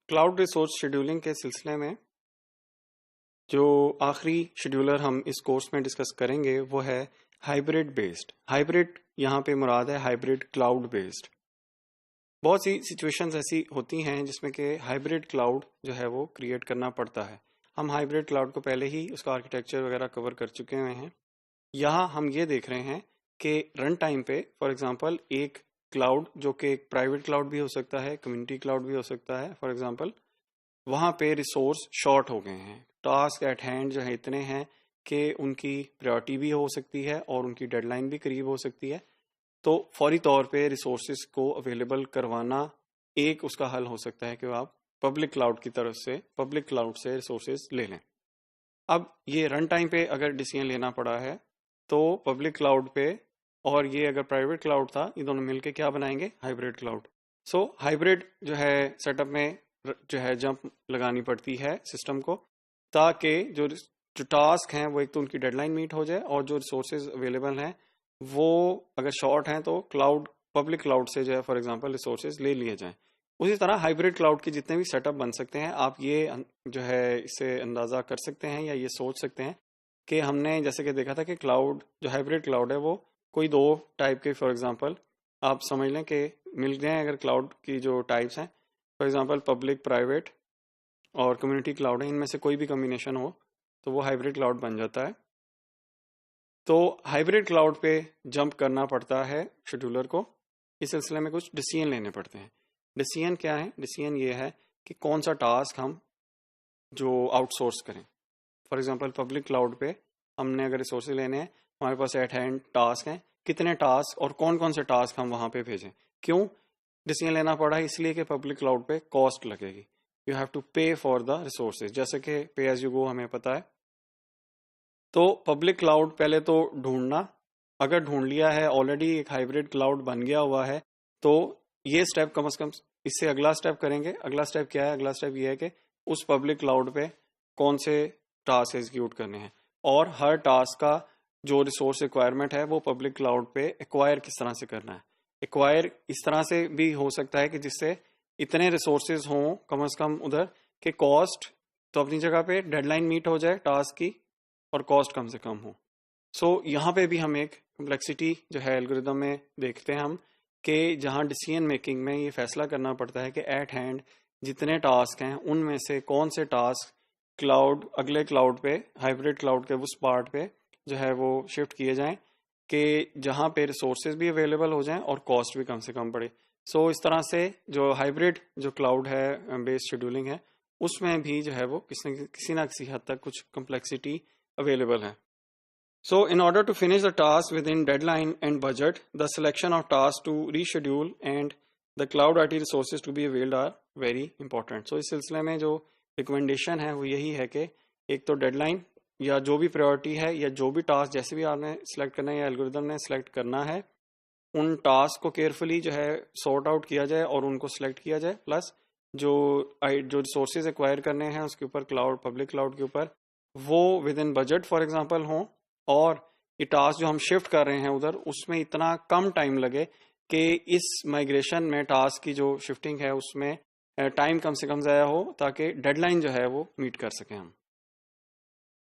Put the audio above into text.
Cloud resource scheduling के सिलसिले में जो आखिरी शेड्यूलर हम इस कोर्स में डिस्कस करेंगे वो है हाइब्रिड बेस्ड। हाइब्रिड यहाँ पे मुराद है हाइब्रिड क्लाउड बेस्ड। बहुत सी सिचुएशंस ऐसी होती हैं जिसमें कि हाइब्रिड क्लाउड जो है वो क्रिएट करना पड़ता है। हम हाइब्रिड क्लाउड को पहले ही उसका आर्किटेक्चर वगैरह कवर कर चुके हुए हैं। यहाँ हम ये देख रहे हैं कि रन टाइम पे फॉर एग्जांपल एक क्लाउड जो कि एक प्राइवेट क्लाउड भी हो सकता है, कम्युनिटी क्लाउड भी हो सकता है, फॉर एग्जांपल वहाँ पे रिसोर्स शॉर्ट हो गए हैं, टास्क एट हैंड जो है इतने हैं कि उनकी प्रायोरिटी भी हो सकती है और उनकी डेडलाइन भी करीब हो सकती है। तो फौरी तौर पे रिसोर्सेज को अवेलेबल करवाना एक उसका हल हो सकता है कि आप पब्लिक क्लाउड की तरफ से पब्लिक क्लाउड से रिसोर्सेज ले लें। अब ये रन टाइम पे अगर डिसीजन लेना पड़ा है तो पब्लिक क्लाउड पे, और ये अगर प्राइवेट क्लाउड था, ये दोनों मिलके क्या बनाएंगे? Hybrid cloud. सो हाइब्रिड जो है सेटअप में जो है जंप लगानी पड़ती है सिस्टम को, ताकि जो टास्क हैं वो एक तो उनकी डेडलाइन मीट हो जाए और जो रिसोर्सेज अवेलेबल हैं वो अगर शॉर्ट हैं तो क्लाउड पब्लिक क्लाउड से जो है फॉर एग्जांपल रिसोर्सेज ले लिए जाएं। उसी तरह हाइब्रिड क्लाउड के जितने भी सेटअप बन सकते हैं आप ये जो है इससे अंदाज़ा कर सकते हैं या ये सोच सकते हैं कि हमने जैसे कि देखा था कि क्लाउड जो हाइब्रिड क्लाउड है वो कोई दो टाइप के फॉर एग्जांपल आप समझ लें कि मिल गए अगर क्लाउड की जो टाइप्स हैं फॉर एग्जांपल पब्लिक, प्राइवेट और कम्युनिटी क्लाउड है, इनमें से कोई भी कम्बिनेशन हो तो वो हाइब्रिड क्लाउड बन जाता है। तो हाइब्रिड क्लाउड पे जंप करना पड़ता है शेड्यूलर को। इस सिलसिले में कुछ डिसीजन लेने पड़ते हैं। डिसीजन क्या है? डिसीजन ये है कि कौन सा टास्क हम जो आउटसोर्स करें। फॉर एग्जांपल पब्लिक क्लाउड पे हमने अगर रिसोर्सेज लेने हैं, हमारे पास एट हैंड टास्क हैं, कितने टास्क और कौन कौन से टास्क हम वहां पे भेजें। क्यों डिसीजन लेना पड़ा? इसलिए कि पब्लिक क्लाउड पे कॉस्ट लगेगी, यू हैव टू पे फॉर द रिसोर्सेज, जैसे कि पे एज यू गो हमें पता है। तो पब्लिक क्लाउड पहले तो ढूंढना, अगर ढूंढ लिया है ऑलरेडी एक हाइब्रिड क्लाउड बन गया हुआ है तो ये स्टेप कम से कम इससे अगला स्टेप करेंगे। अगला स्टेप क्या है? अगला स्टेप ये है कि उस पब्लिक क्लाउड पे कौन से टास्क एग्जीक्यूट करने हैं और हर टास्क का जो रिसोर्स रिक्वायरमेंट है वो पब्लिक क्लाउड पे एक्वायर किस तरह से करना है। एक्वायर इस तरह से भी हो सकता है कि जिससे इतने रिसोर्सेज हों कम से कम उधर के कॉस्ट तो अपनी जगह पे डेडलाइन मीट हो जाए टास्क की और कॉस्ट कम से कम हो। सो यहाँ पे भी हम एक कम्प्लेक्सिटी जो है एल्गोरिदम में देखते हैं हम कि जहाँ डिसीजन मेकिंग में ये फैसला करना पड़ता है कि एट हैंड जितने टास्क हैं उनमें से कौन से टास्क क्लाउड अगले क्लाउड पे हाइब्रिड क्लाउड के उस पार्ट पे जो है वो शिफ्ट किए जाएं कि जहाँ पे रिसोर्सेज भी अवेलेबल हो जाएं और कॉस्ट भी कम से कम पड़े। सो इस तरह से जो हाइब्रिड जो क्लाउड है बेस्ड शेड्यूलिंग है उसमें भी जो है वो किसी ना किसी हद तक कुछ कम्प्लेक्सिटी available है। So in order to finish the task within deadline and budget, the selection of tasks to reschedule and the cloud IT resources to be availed are very important. So इस सिलसिले में जो recommendation है वो यही है कि एक तो डेडलाइन या जो भी प्रायोरिटी है या जो भी टास्क जैसे भी आपने सिलेक्ट करना है या एल्गोरिदम ने सिलेक्ट करना है उन टास्क को केयरफुली जो है सॉर्ट आउट किया जाए और उनको सिलेक्ट किया जाए, प्लस जो रिसोर्सेज एक्वायर करने हैं उसके ऊपर क्लाउड पब्लिक क्लाउड के ऊपर वो with in budget for example हो और ये टास्क जो हम शिफ्ट कर रहे हैं उधर उसमें इतना कम टाइम लगे कि इस माइग्रेशन में टास्क की जो शिफ्टिंग है उसमें टाइम कम से कम ज़ाया हो ताकि डेडलाइन जो है वो मीट कर सकें हम।